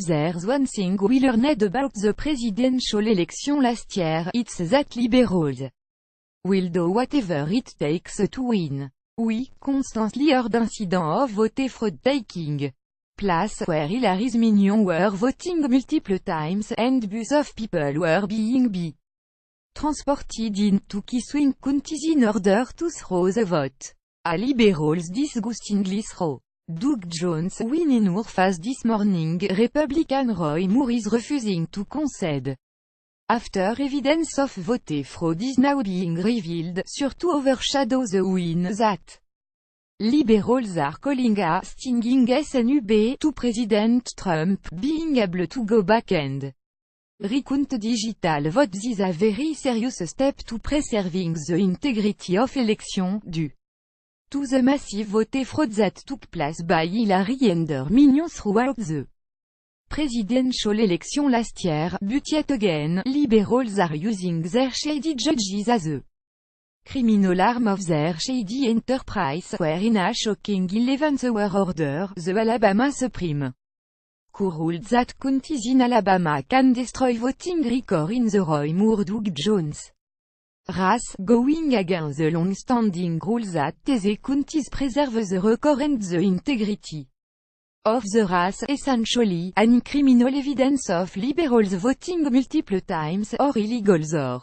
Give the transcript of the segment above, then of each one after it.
If there's one thing we learned about the presidential election last year, it's that liberals will do whatever it takes to win. We constantly heard incidents of voter fraud taking place where Hillary's minions were voting multiple times, and buses of people were being transported into key swing counties in order to throw the vote. A liberals disgustingly throw Doug Jones win in our face this morning. Republican Roy Moore is refusing to concede. After evidence of voter fraud is now being revealed, sure to overshadow the win that liberals are calling a stinging SNUB to President Trump, being able to go back and recount digital votes is a very serious step to preserving the integrity of election, due to the massive voter fraud that took place by Hillary and her minions throughout the presidential election last year, but yet again, liberals are using their shady judges as a criminal arm of their shady enterprise, where in a shocking 11th-hour order, the Alabama Supreme Court ruled that counties in Alabama can destroy voting records in the Roy Moore-Doug Jones race, going against the long-standing rule that these counties preserve the record and the integrity of the race, essentially, any criminal evidence of liberals voting multiple times, or illegals or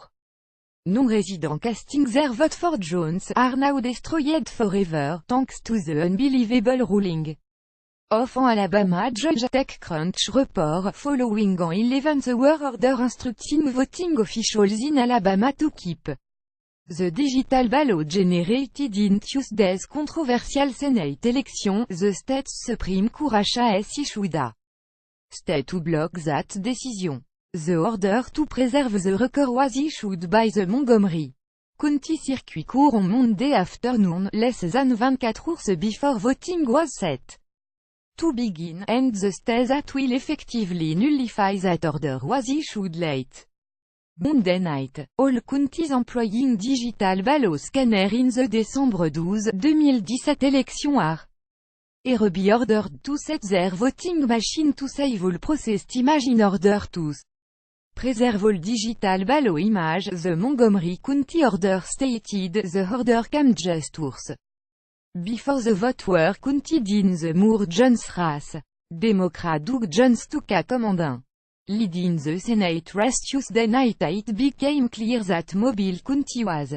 non-resident casting their vote for Jones, are now destroyed forever, thanks to the unbelievable ruling of an Alabama judge. TechCrunch report, following an 11th-hour order instructing voting officials in Alabama to keep the digital ballot generated in Tuesday's controversial Senate election, the state's Supreme Court has issued a stay to block that decision. The order to preserve the record was issued by the Montgomery County Circuit Court on Monday afternoon, less than 24 hours before voting was set to begin, and the stay that will effectively nullify that order was issued late Monday night. All counties employing digital ballot scanner in the December 12, 2017 election are be ordered to set their voting machine to save all processed image in order to preserve all digital ballot image. The Montgomery County order stated the order came just hours before the vote were counted in the Moore-Jones race. Democrat Doug Jones took a command lead in the Senate race Tuesday night. It became clear that Mobile County was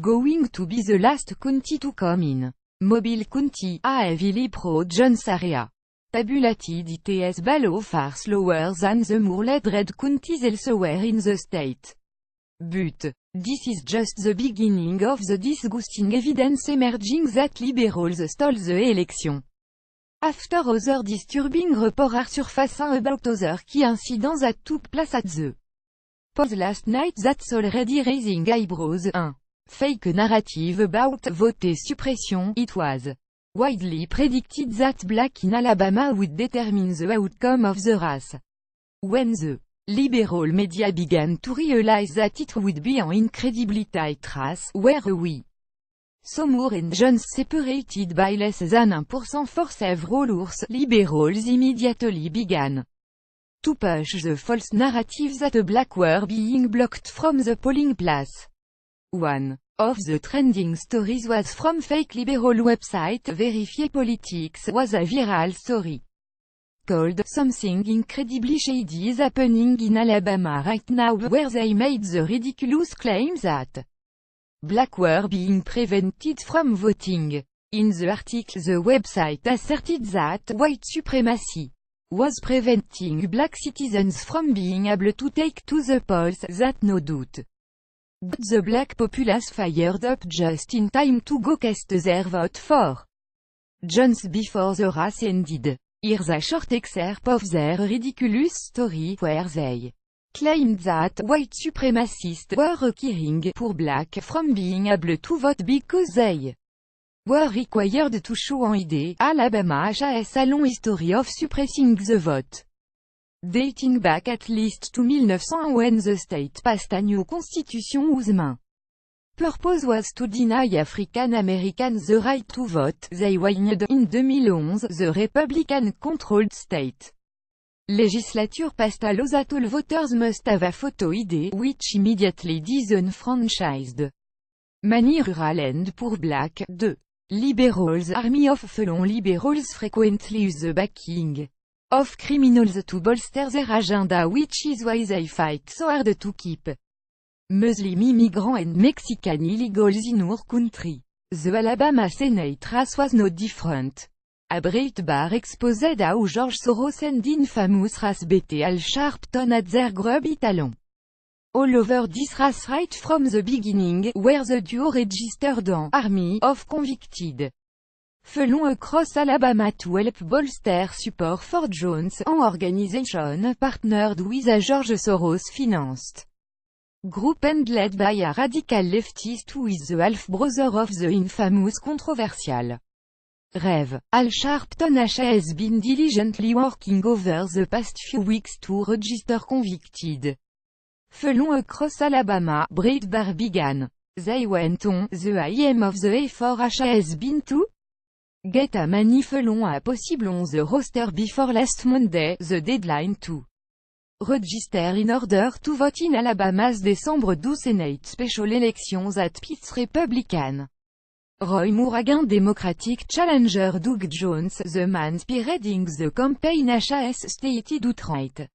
going to be the last county to come in. Mobile County, a heavily pro-Jones area, tabulated its ballot far slower than the Moore-led red counties elsewhere in the state. But this is just the beginning of the disgusting evidence emerging that liberals stole the election. After other disturbing reports are surfacing about other key incidents that took place at the polls last night that's already raising eyebrows. 1. Fake narrative about voter suppression. It was widely predicted that black in Alabama would determine the outcome of the race. When the liberal media began to realize that it would be an incredibly tight race, where we saw Moore and Jones separated by less than 1% for several hours, liberals immediately began to push the false narrative that black were being blocked from the polling place. One of the trending stories was from fake liberal website Verify Politics, was a viral story called "Something Incredibly Shady is Happening in Alabama Right Now", where they made the ridiculous claim that black were being prevented from voting. In the article, the website asserted that white supremacy was preventing black citizens from being able to take to the polls, that no doubt got the black populace fired up just in time to go cast their vote for Jones before the race ended. Here's a short excerpt of their ridiculous story, where they claimed that white supremacists were requiring poor black from being able to vote because they were required to show an ID. Alabama has a long history of suppressing the vote, dating back at least to 1900 when the state passed a new constitution whose main purpose was to deny African Americans the right to vote. They won in 2011 the Republican-controlled state. Legislature passed a law that all voters must have a photo ID, which immediately disenfranchised many rural and poor black. 2. Liberals Army of Felon Liberals frequently use the backing of criminals to bolster their agenda, which is why they fight so hard to keep Muslim immigrants and Mexican illegals in our country. The Alabama Senate race was no different. A Breitbart exposed how George Soros and infamous race BT Al Sharpton at their grubby talent. All over this race right from the beginning, where the duo registered an army of convicted felons across Alabama to help bolster support for Jones, an organization partnered with a George Soros-financed group and led by a radical leftist who is the half-brother of the infamous controversial Rev. Al Sharpton has been diligently working over the past few weeks to register convicted felons across Alabama. Breitbart began. They went on. The aim of the effort has been to get as many felons as possible on the roster before last Monday, the deadline to register in order to vote in Alabama's December 12 Senate special elections that pits Republican Roy Moore against Democratic challenger Doug Jones. The man spearheading the campaign has stated outright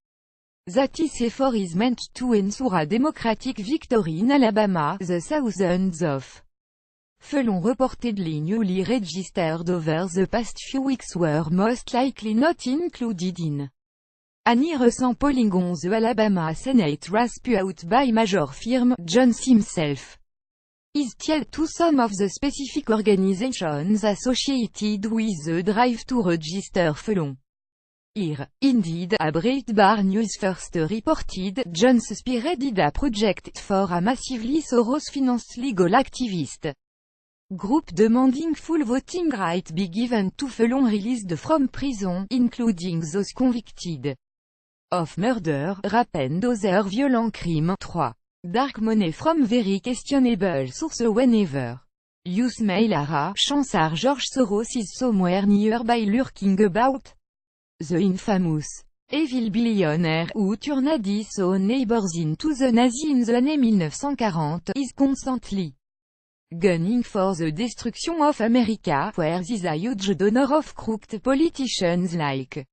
that his effort is meant to ensure a Democratic victory in Alabama. The thousands of felons reportedly newly registered over the past few weeks were most likely not included in any recent polling on the Alabama Senate race put out by major firm. Jones himself is tied to some of the specific organizations associated with the drive to register felons. Here, indeed, a Breitbart News first reported, Jones spearheaded a project for a massively Soros-financed legal activist group demanding full voting rights be given to felons released from prison, including those convicted of murder, rape and other violent crimes. 3. Dark money from very questionable source. Whenever you smell a chances George Soros is somewhere nearby lurking about. The infamous evil billionaire who turned his own neighbors into the Nazis in the années 1940 is constantly gunning for the destruction of America, where is a huge donor of crooked politicians like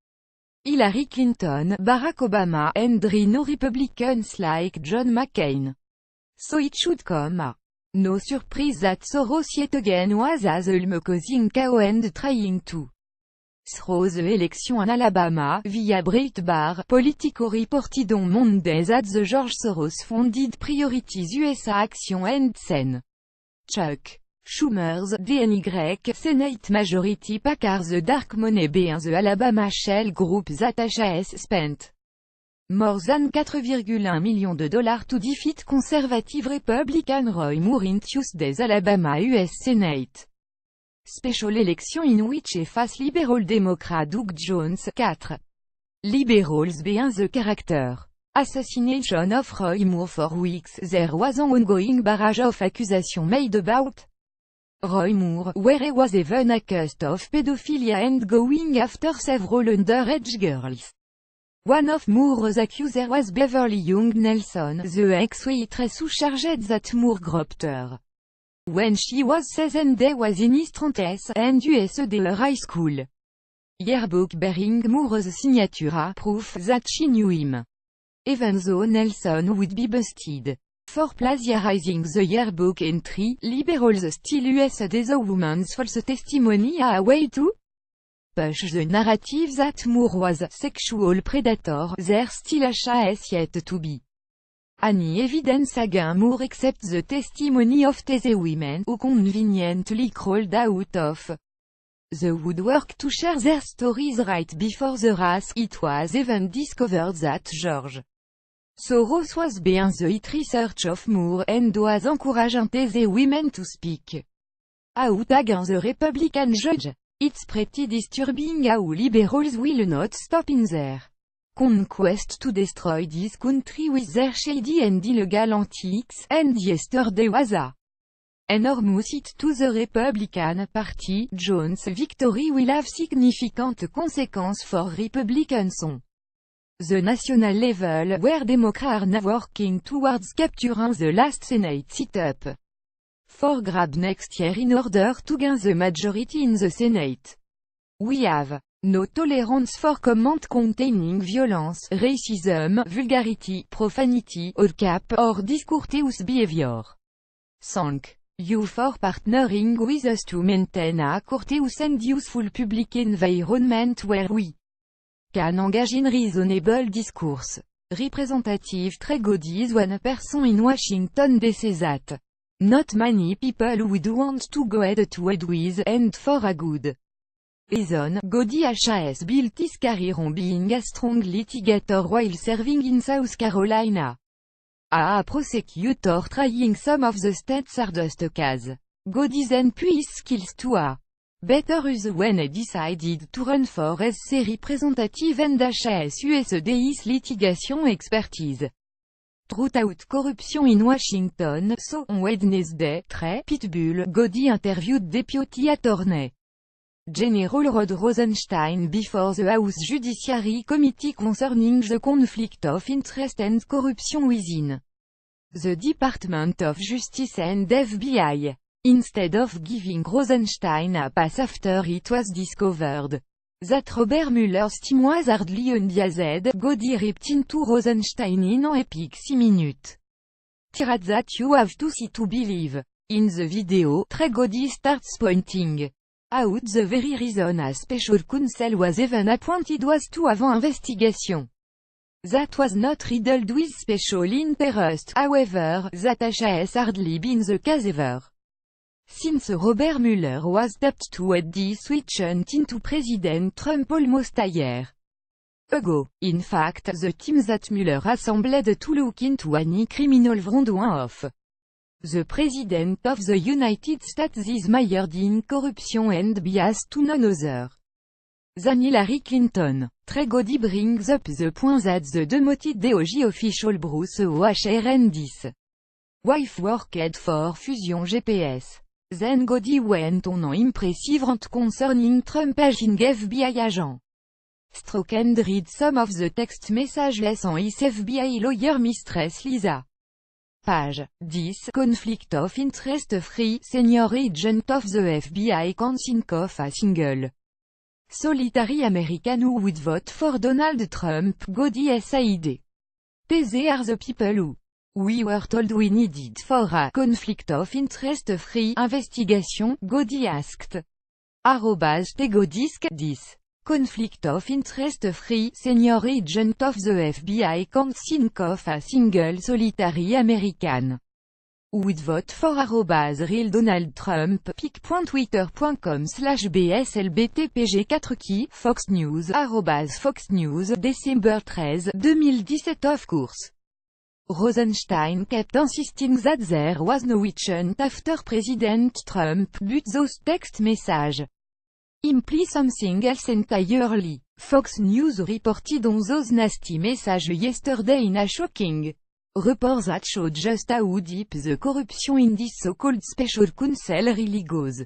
Hillary Clinton, Barack Obama, and Rhino Republicans like John McCain. So it should come as no surprise that Soros yet again was as ulm causing chaos and trying to throw the election in Alabama. Via Breitbart, Politico reported on Monday that the George Soros-funded Priorities USA Action and Sen. Chuck Schumer's DNY Senate Majority PAC the dark money behind the Alabama shell group that has spent more than $4,1 million to defeat conservative Republican Roy Moore in Tuesday's Alabama US Senate special election in which a face liberal Democrat Doug Jones. 4. Liberals behind the character assassination of Roy Moore. For weeks there was an ongoing barrage of accusations made about Roy Moore, where he was even accused of pedophilia and going after several underage girls. One of Moore's accusers was Beverly Young Nelson, the ex-waitress who charged that Moore groped her when she was 6 and he was in his 30s, and used her high school yearbook bearing Moore's signature, proof that she knew him. Even though Nelson would be busted for plagiarizing the yearbook entry, liberals still used the woman's false testimony as a way to push the narrative that Moore was a sexual predator. There still has yet to be any evidence against Moore except the testimony of the women who conveniently crawled out of the woodwork to share their stories right before the race. It was even discovered that George Soros was behind the hit research of Moore and was encouraging the women to speak out against the Republican judge. It's pretty disturbing how liberals will not stop in their conquest to destroy this country with their shady and illegal antics, and yesterday was a enormous hit to the Republican Party. Jones' victory will have significant consequences for Republicans on The national level, where Democrats are now working towards capturing the last Senate seat-up for grab next year in order to gain the majority in the Senate. We have no tolerance for comment containing violence, racism, vulgarity, profanity, all cap, or discourteous behavior. Thank you for partnering with us to maintain a courteous and useful public environment where we can engage in reasonable discourse. Representative Tregod is one person in Washington DC that not many people would want to go head to head with, and for a good reason. Godi has built his career on being a strong litigator while serving in South Carolina. A prosecutor trying some of the state's hardest cases. Godi then put his skills to a better use when he decided to run for as representative and has used his litigation expertise throughout corruption in Washington. So on Wednesday, Pitbull, Godi interviewed Deputy Attorney General Rod Rosenstein before the House Judiciary Committee concerning the conflict of interest and corruption within the Department of Justice and FBI. Instead of giving Rosenstein a pass after it was discovered that Robert Mueller's team was hardly unbiased, Godi ripped into Rosenstein in an epic 6 minutes tirade that you have to see to believe. In the video, Godi starts pointing out the very reason a special counsel was even appointed was to have an investigation that was not riddled with special interest. However, that has hardly been the case ever since Robert Mueller was tapped to head the switch into President Trump almost a year ago. In fact, the team that Mueller assembled to look into any criminal wrongdoing of the President of the United States is mired in corruption and bias to none other than Hillary Clinton. Godi brings up the point that the demoted DOJ official Bruce Ohrendis wife worked for Fusion GPS. Then Godi went on an impressive rant concerning Trump aging FBI agent Strzok and read some of the text messages on his FBI lawyer mistress Lisa Page. 10. Conflict of interest free, senior agent of the FBI can't think of a single solitary American who would vote for Donald Trump. Godi said. These are the people who we were told we needed for a conflict of interest free investigation, Godi asked. @tegodisk 10. Conflict of interest free, senior agent of the FBI can't think of a single solitary American who would vote for real Donald Trump. pic.twitter.com/bslbtpg4 key, Fox News, Fox News, December 13, 2017. Of course, Rosenstein kept insisting that there was no witch-hunt after President Trump, but those text messages imply something else entirely. Fox News reported on those nasty messages yesterday in a shocking report that showed just how deep the corruption in this so-called special counsel really goes.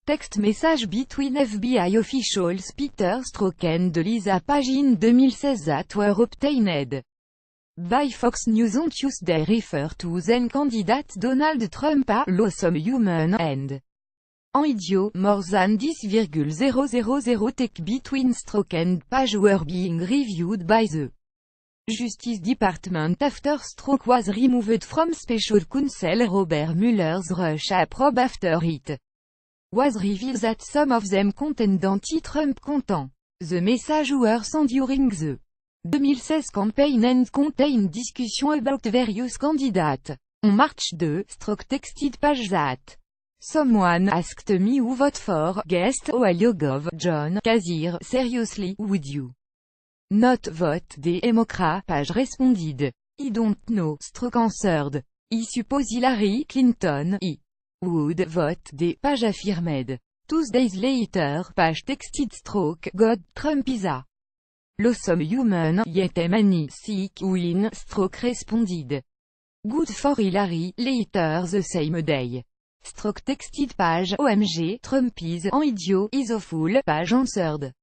Text message between FBI officials Peter Strzok and Lisa Page in 2016 that were obtained by Fox News on Tuesday refer to then candidate Donald Trump a loathsome human and an idiot. More than 10,000 tech between Strzok and Page were being reviewed by the Justice Department after Strzok was removed from special counsel Robert Mueller's Russia probe after it was revealed that some of them contained anti-Trump content. The messages were sent during the 2016 campaign and contained discussion about various candidates. On March 2, Strzok texted Page that someone asked me who vote for guest Ohio Gov. John Kazir. Seriously, would you not vote Democrat? Page responded. I don't know. Strzok answered. I suppose Hillary Clinton. I would vote Page affirmed. 2 days later, Page texted Strzok. God, Trump is a loathsome human, yet a many sick win. Strzok responded. Good for Hillary. Later the same day, Strzok texted Page. OMG, Trump is an idiot, is a fool. Page answered.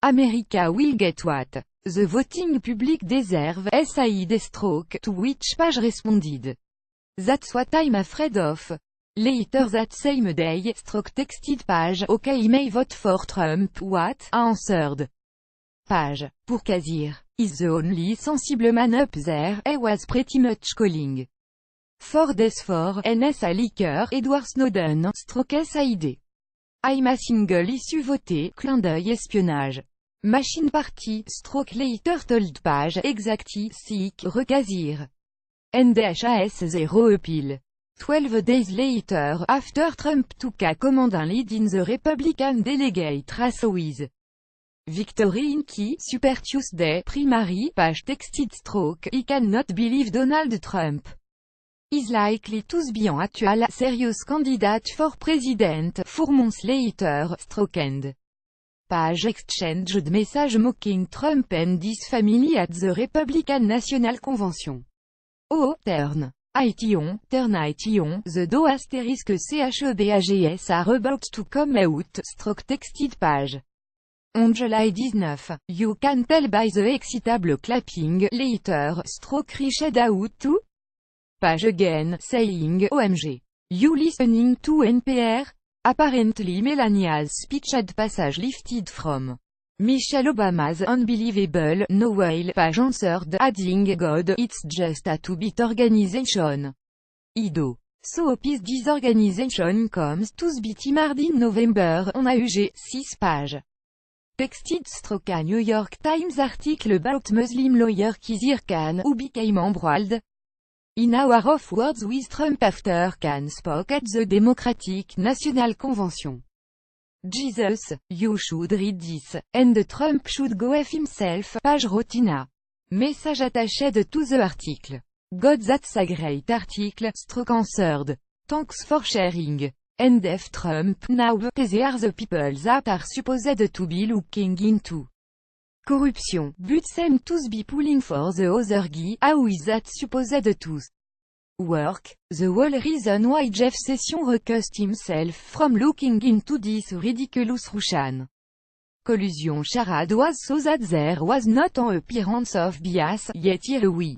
America will get what The voting public deserve SAID stroke to which page responded. That's what I'm afraid of. Later that same day, stroke texted page, okay may vote for Trump, what, answered. Page. Pour Kazir. Is the only sensible man up there, I was pretty much calling. 4 days for NSA leaker, Edward Snowden, stroke SAID. I'm a single issue voté, clin d'œil espionnage. Machine party, stroke later told page, exacti, sick, recasir. NDHAS 0 appeal. 12 days later, after Trump took a command and lead in the Republican delegate race with victory in key, Super Tuesday, primary, page texted stroke, he cannot believe Donald Trump is likely to be an actual, serious candidate for president, 4 months later, stroke end. Page exchanged message mocking Trump and his family at the Republican National Convention. Oh, turn it on, the do asterisk CHEDAGS are about to come out, stroke texted page. On July 19, you can tell by the excitable clapping, later, stroke reached out to page again, saying, OMG. You listening to NPR? Apparently Melania's speech had passage lifted from Michelle Obama's unbelievable, no whale page answered, adding, God, it's just a two-bit organization. Ido. So peace disorganization comes to the timard in November, on AUG, 6 page. Texted stroke a New York Times article about Muslim lawyer Kizir Khan, who became embroiled in a war of words with Trump after Khan spoke at the Democratic National Convention. Jesus, you should read this, and Trump should go F himself, page Rotina. Message attached to the article. God, that's a great article, stroke answered. Thanks for sharing. And if Trump, now, they are the people that are supposed to be looking into corruption, but seem to be pulling for the other guy, how is that supposed to work? The whole reason why Jeff Sessions recused himself from looking into this ridiculous Russian collusion charade was so that there was not an appearance of bias, yet here we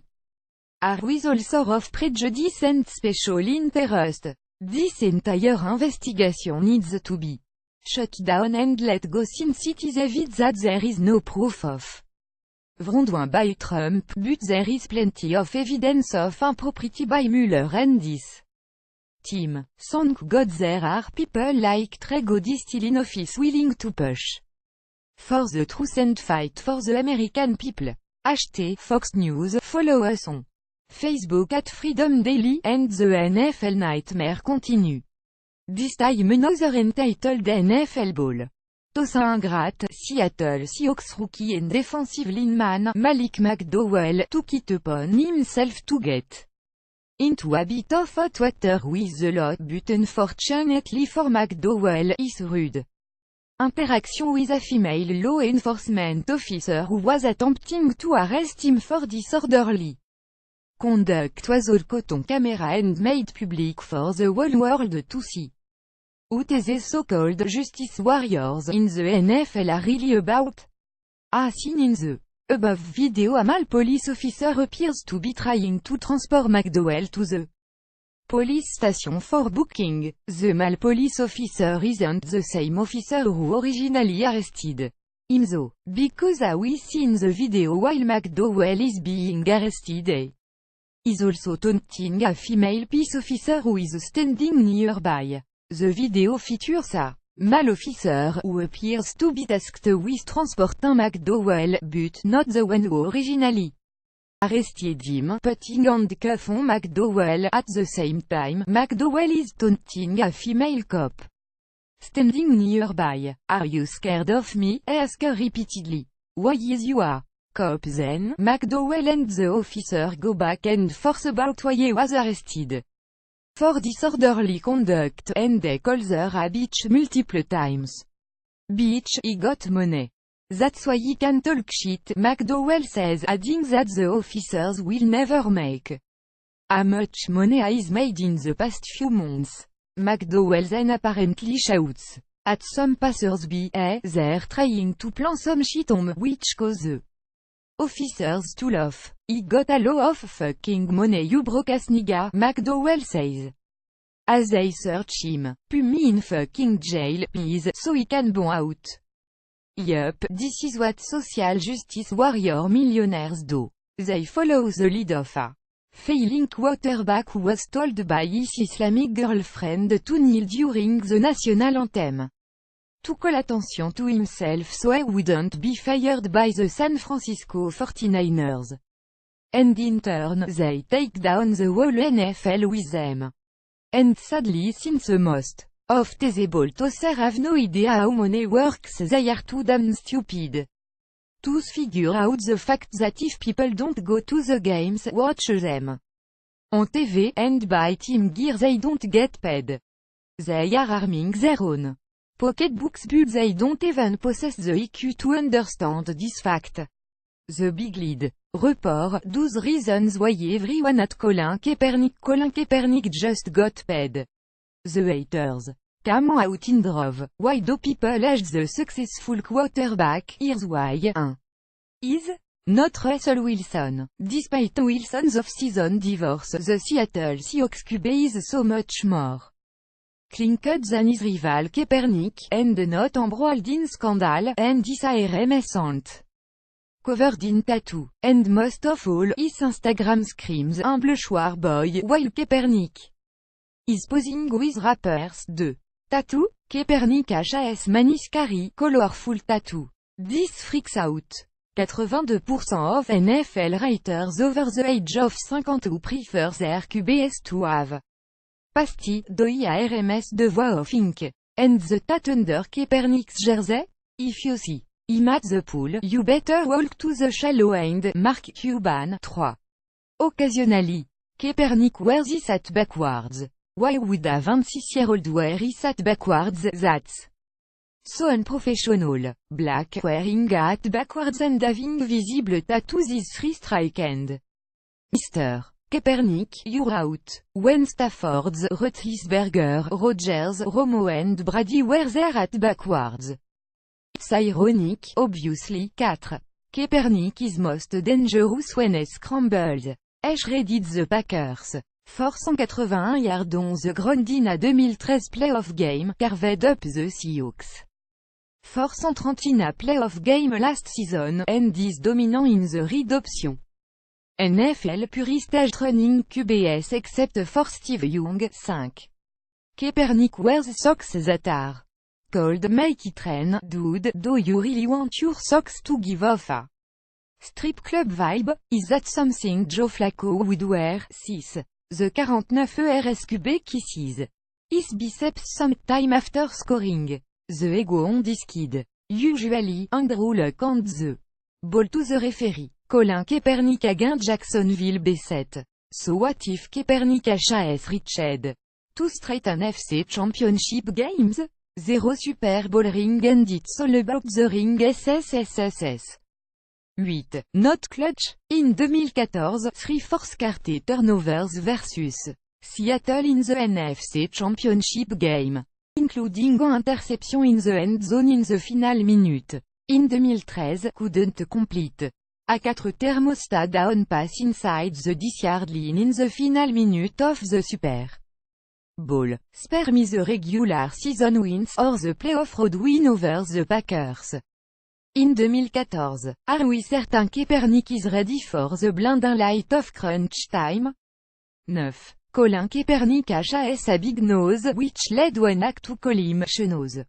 are with all sort of prejudice and special interest. This entire investigation needs to be shut down and let go since it is evident that there is no proof of wrongdoing by Trump, but there is plenty of evidence of impropriety by Mueller and this team. Thank God there are people like Trey Gowdy still in office willing to push for the truth and fight for the American people. #, Fox News, follow us on Facebook at Freedom Daily, and the NFL Nightmare continue. This time another entitled NFL Ball. Tosin ingrate, Seattle Seahawks rookie and defensive lineman, Malik McDowell, took it upon himself to get into a bit of hot water with the law, but unfortunately for McDowell, his rude interaction with a female law enforcement officer who was attempting to arrest him for disorderly conduct was all caught on camera and made public for the whole world to see. What the so-called justice warriors in the NFL are really about? As seen in the above video, a male police officer appears to be trying to transport McDowell to the police station for booking. The male police officer isn't the same officer who originally arrested him though, because as we see in the video while McDowell is being arrested, is also taunting a female peace officer who is standing nearby. The video features a male officer who appears to be tasked with transporting McDowell, but not the one who originally arrested him, putting handcuffs on McDowell. At the same time, McDowell is taunting a female cop standing nearby. Are you scared of me? Asked her repeatedly. Why is you a cop then? McDowell and the officer go back and forth about why he was arrested for disorderly conduct, and they call her a bitch multiple times. Bitch, he got money. That's why he can talk shit, McDowell says, adding that the officers will never make how much money is made in the past few months. McDowell then apparently shouts at some passers-by, they're trying to plant some shit on me, which causes Officers to love. He got a lot of fucking money you broke ass nigga, McDowell says. As they search him, put me in fucking jail, please, so he can bon out. Yup, this is what social justice warrior millionaires do. They follow the lead of a failing quarterback who was told by his Islamic girlfriend to kneel during the national anthem. To call attention to himself so he wouldn't be fired by the San Francisco 49ers. And in turn, they take down the whole NFL with them. And sadly since most of these bolters have no idea how money works, they are too damn stupid to figure out the fact that if people don't go to the games, watch them on TV, and buy team gear they don't get paid. They are harming their own pocketbooks but they don't even possess the IQ to understand this fact. The Big Lead. Report, 12 reasons why everyone at Colin Kaepernick just got paid. The haters. Come out in drove. Why do people hate the successful quarterback? Here's why. 1. Is not Russell Wilson. Despite Wilson's off-season divorce, the Seattle Seahawks QB is so much more clinked than his rival Kaepernick, and not embroiled in scandal, and his RMS aunt. Covered in tattoo, and most of all, his Instagram screams humble choir boy, while Kaepernick is posing with rappers. 2. Tattoo? Kaepernick has Maniscari, colorful tattoo. This freaks out 82% of NFL writers over the age of 50 who prefer their QBs to have Pasty, doi a RMS de voix of ink. And the tattoo under Kaepernick's jersey? If you see him at the pool, you better walk to the shallow end. Mark Cuban. 3. Occasionally, Kaepernick wears his hat backwards. Why would a 26-year-old wear his hat backwards? That's so unprofessional. Black, wearing a hat backwards and having visible tattoos is free strike and Mr. Kaepernick, you're out. When Stafford's, Roethlisberger, Rodgers, Romo and Brady wear their hat backwards. It's ironic, obviously. 4. Kaepernick is most dangerous when he scrambles. He shredded the Packers. For 181 yards on the ground in a 2013 playoff game, carved up the Seahawks. For 130 in a playoff game last season, and is dominant in the read option. NFL purist running QBS except for Steve Young. 5. Kaepernick wears socks that are cold. Make it rain, dude. Do you really want your socks to give off a strip club vibe? Is that something Joe Flacco would wear? 6. The 49 RSQB kisses his biceps sometime after scoring. The ego on this kid. Usually, Andrew Luck and the ball to the referee. Colin Kaepernick against Jacksonville B7. So what if Kaepernick has reached 2 straight NFC championship games? 0 Super Bowl ring and it's all about the ring SSSSS. 8. Not clutch. In 2014, 3 force carte turnovers versus Seattle in the NFC championship game, including an interception in the end zone in the final minute. In 2013, couldn't complete a 4 thermostat down pass inside the 10-yard line in the final minute of the Super Bowl. Spare me the regular season wins or the playoff road win over the Packers. In 2014, are we certain Kaepernick is ready for the blinding light of crunch time? 9. Colin Kaepernick has a big nose, which led one act to call him Chenose.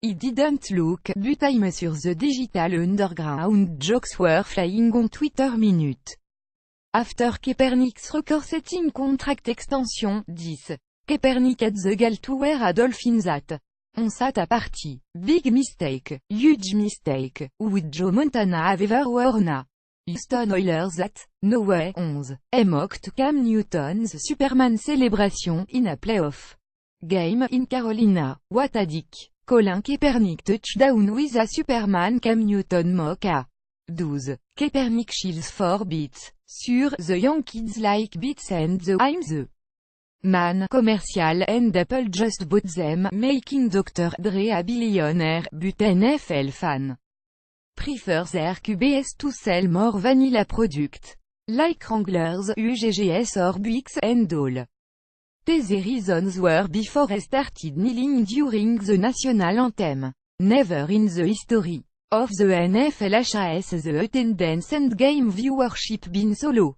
He didn't look, but I'm sure the digital underground jokes were flying on Twitter minute after Kaepernick's record-setting contract extension. 10. Kaepernick had the gall to wear a dolphin hat on sat a party. Big mistake. Huge mistake. Would Joe Montana have ever worn a Houston Oilers hat? No way. 11. He mocked Cam Newton's Superman celebration in a playoff game in Carolina. What a dick. Colin Kaepernick touchdown with a Superman Cam Newton mock a 12. Kaepernick chills for beats. Sur the young kids like beats and the I'm the man commercial and Apple just bought them, making Dr. Dre a billionaire, but NFL fan prefers RQBS to sell more vanilla product, like Wranglers, UGGS or Buicks and all. These reasons were before I started kneeling during the national anthem. Never in the history of the NFL has the attendance and game viewership been so low.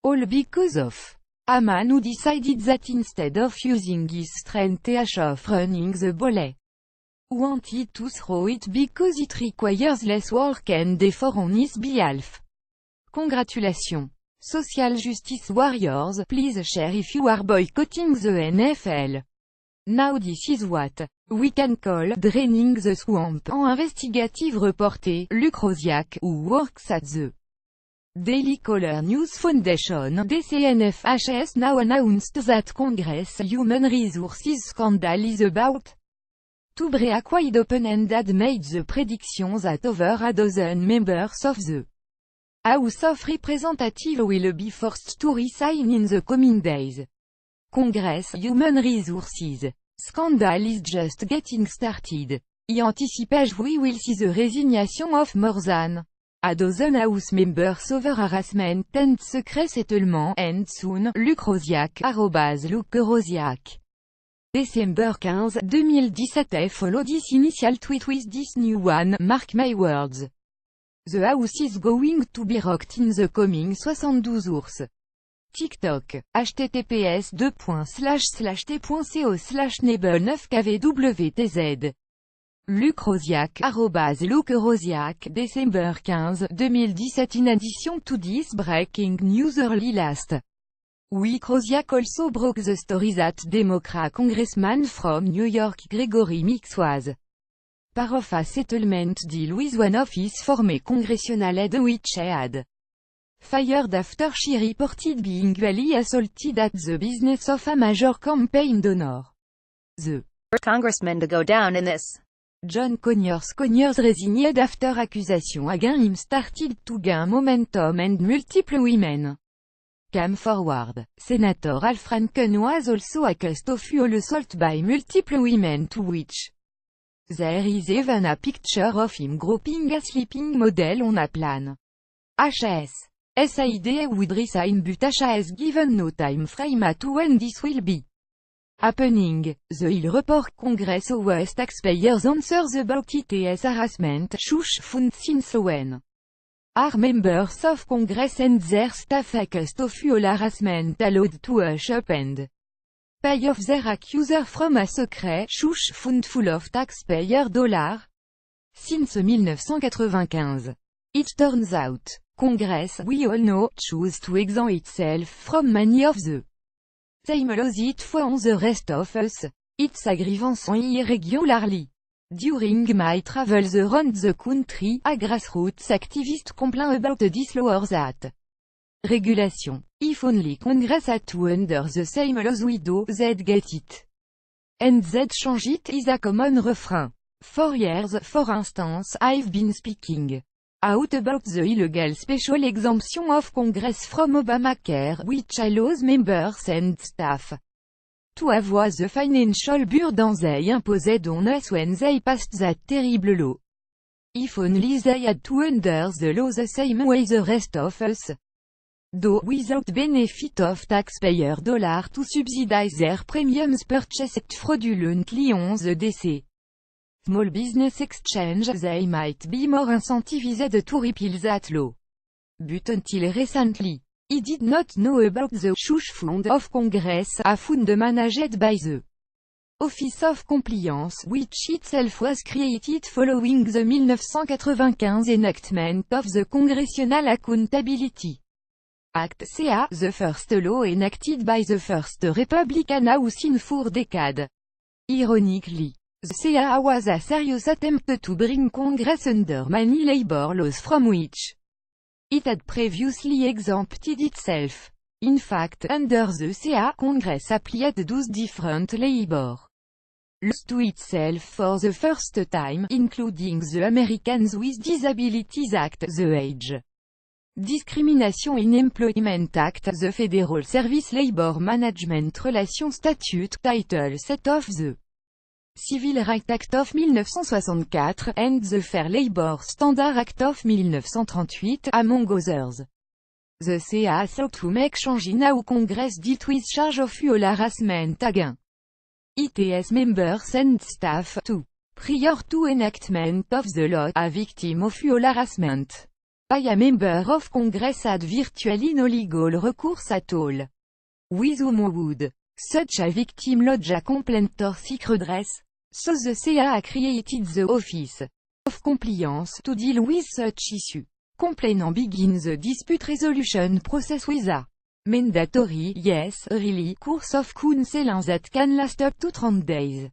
All because of a man who decided that instead of using his strength of running the ball, wanted to throw it because it requires less work and effort on his behalf. Congratulations, social justice warriors, please share if you are boycotting the NFL. Now this is what we can call draining the swamp. En investigative reporter, Luke Rosiak, who works at the Daily Caller News Foundation, DCNF, has now announced that Congress Human Resources scandal is about to break wide open and had made the prediction that over a dozen members of the House of Representatives will be forced to resign in the coming days. Congress Human Resources scandal is just getting started. He anticipates we will see the resignation of more than a dozen House members over harassment and secret settlement, and soon, Luke Rosiak, @Luke Rosiak. Décembre 15, 2017. Follow this initial tweet with this new one, mark my words. The House is going to be rocked in the coming 72 hours. TikTok, https://t.co/nebel9kvwtz. Luke Rosiak, @Luke Rosiak, Décembre 15, 2017. In addition to this breaking news early last week, Rosiak also broke the story that Democrat congressman from New York Gregory Meeks was part of a settlement deal with one of his former congressional aides which he had fired after she reported being sexually assaulted at the business of a major campaign donor. The first congressman to go down in this. John Conyers resigned after accusation against him started to gain momentum and multiple women came forward. Senator Al Franken was also accused of sexual assault by multiple women, to which there is even a picture of him groping a sleeping model on a plane. SID would resign but has given no time frame at when this will be happening. The Hill report Congress owes taxpayers answers about its harassment shush found since when are members of Congress and their staff accused of sexual harassment allowed to hush up and pay off their accuser from a secret shush fund full of taxpayer dollars? Since 1995. It turns out, Congress, we all know, chose to exempt itself from many of the same laws it for the rest of us. Its grievance irregularly. During my travels around the country, a grassroots activist complained about this law that regulation. If only Congress had to under the same laws we do, they'd get it. And they'd change it is a common refrain. For years, for instance, I've been speaking out about the illegal special exemption of Congress from Obamacare, which allows members and staff to avoid the financial burden they imposed on us when they passed that terrible law. If only they had to under the law the same way the rest of us, though without benefit of taxpayer dollars to subsidize their premiums purchased fraudulently on the DC. Small Business Exchange, they might be more incentivized to repeal that law. But until recently, he did not know about the slush fund of Congress, a fund managed by the Office of Compliance, which itself was created following the 1995 enactment of the Congressional Accountability Act (CA), the first law enacted by the first Republican House in 4 decades. Ironically, the CA was a serious attempt to bring Congress under many labor laws from which it had previously exempted itself. In fact, under the CA, Congress applied 12 different labor laws to itself for the first time, including the Americans with Disabilities Act, the Age Discrimination in Employment Act, the Federal Service Labor Management Relations Statute, Title VII of the Civil Rights Act of 1964, and the Fair Labor Standard Act of 1938, among others. The CA sought to make change in how Congress dealt with charge of sexual harassment against its members and staff, too. Prior to enactment of the law, a victim of sexual harassment by a member of Congress had virtually no legal recourse at all. With whom would such a victim lodge a complaint or seek redress? So the CA created the Office of Compliance to deal with such issue. Complainant begins the dispute resolution process with a mandatory, yes, really, course of counseling that can last up to 30 days.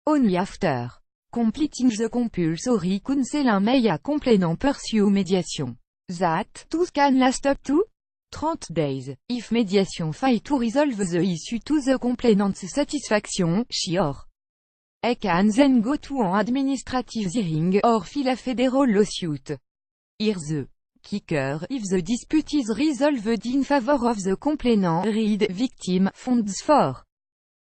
Only after completing the compulsory counseling may a complainant pursue mediation. That, too, can last up to 30 days. If mediation fails to resolve the issue to the complainant's satisfaction, she or he can then go to an administrative hearing, or file a federal lawsuit. Here's the kicker: if the dispute is resolved in favor of the complainant, read victim funds for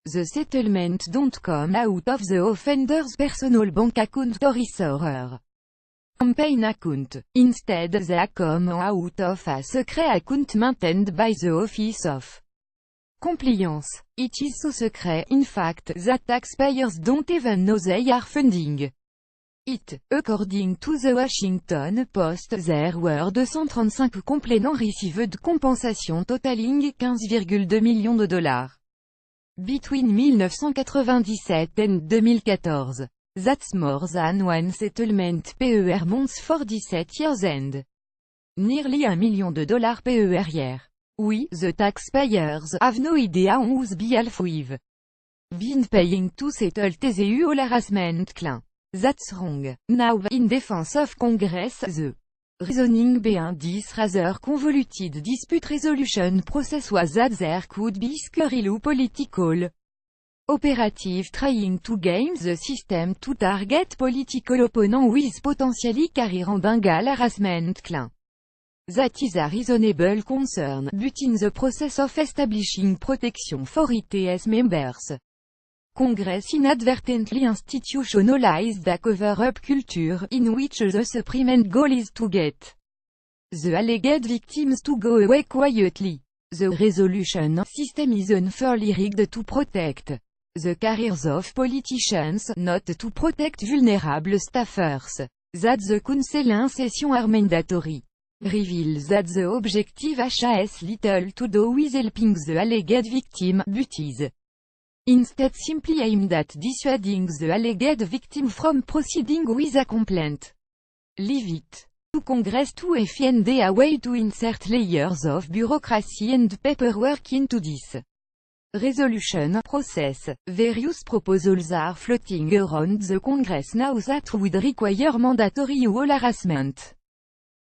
the settlement don't come out of the offender's personal bank account or his or her campaign account. Instead, they come out of a secret account maintained by the Office of Compliance. It is so secret, in fact, that taxpayers don't even know they are funding it. According to the Washington Post, there were 235 complainants received compensation totaling $15,2 millions. Between 1997 and 2014. That's more than one settlement per month for 17 years and nearly $1 million per year. We, the taxpayers, have no idea on whose behalf we've been paying to settle sexual harassment claim. That's wrong. Now, in defense of Congress, the reasoning behind this rather convoluted dispute resolution process was that there could be scurril political operative trying to game the system to target political opponents with potentially career-ending harassment claim. That is a reasonable concern, but in the process of establishing protection for its members, Congress inadvertently institutionalized a cover-up culture, in which the supreme goal is to get the alleged victims to go away quietly. The resolution system is unfairly rigged to protect the careers of politicians, not to protect vulnerable staffers. That the counseling sessions are mandatory reveals that the objective has little to do with helping the alleged victim, but is instead simply aimed at dissuading the alleged victim from proceeding with a complaint. Leave it to Congress to find a way to insert layers of bureaucracy and paperwork into this resolution process. Various proposals are floating around the Congress now that would require mandatory sexual harassment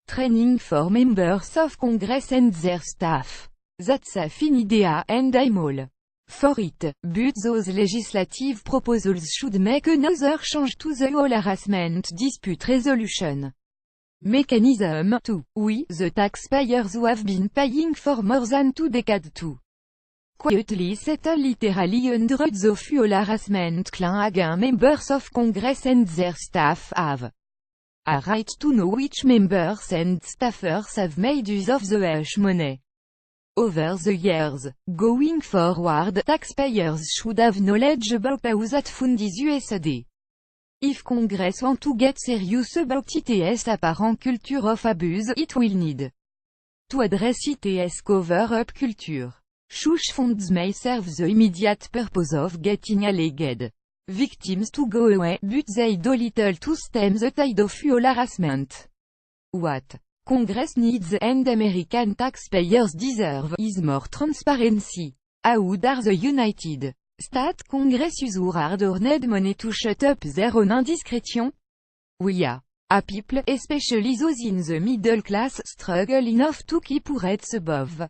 training for members of Congress and their staff. That's a fine idea, and I'm all for it, but those legislative proposals should make another change to the sexual harassment dispute resolution mechanism, too. We, the taxpayers who have been paying for more than 2 decades to quietly settle literally hundreds of sexual harassment claims against members of Congress and their staff, have a right to know which members and staffers have made use of the hush money. Over the years, going forward, taxpayers should have knowledge about how that fund is used. If Congress want to get serious about its apparent culture of abuse, it will need to address its cover-up culture. Such funds may serve the immediate purpose of getting alleged victims to go away, but they do little to stem the tide of sexual harassment. What Congress needs, and American taxpayers deserve, is more transparency. How are the United States Congress use hard-earned money to shut up their own indiscretion? We a people, especially those in the middle class, struggle enough to keep our heads above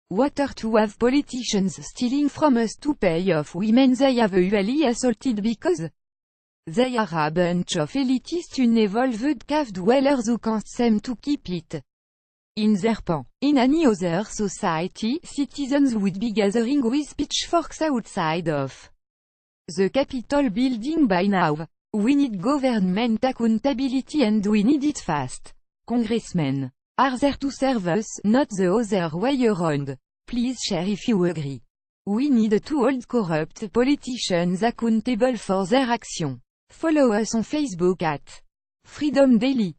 water to have politicians stealing from us to pay off women they have usually assaulted because they are a bunch of elitist unevolved cave dwellers who can't seem to keep it in their pants. In any other society, citizens would be gathering with pitchforks outside of The Capitol building by now. We need government accountability and we need it fast. Congressmen are there to serve us, not the other way around. Please share if you agree. We need to hold corrupt politicians accountable for their action. Follow us on Facebook at Freedom Daily.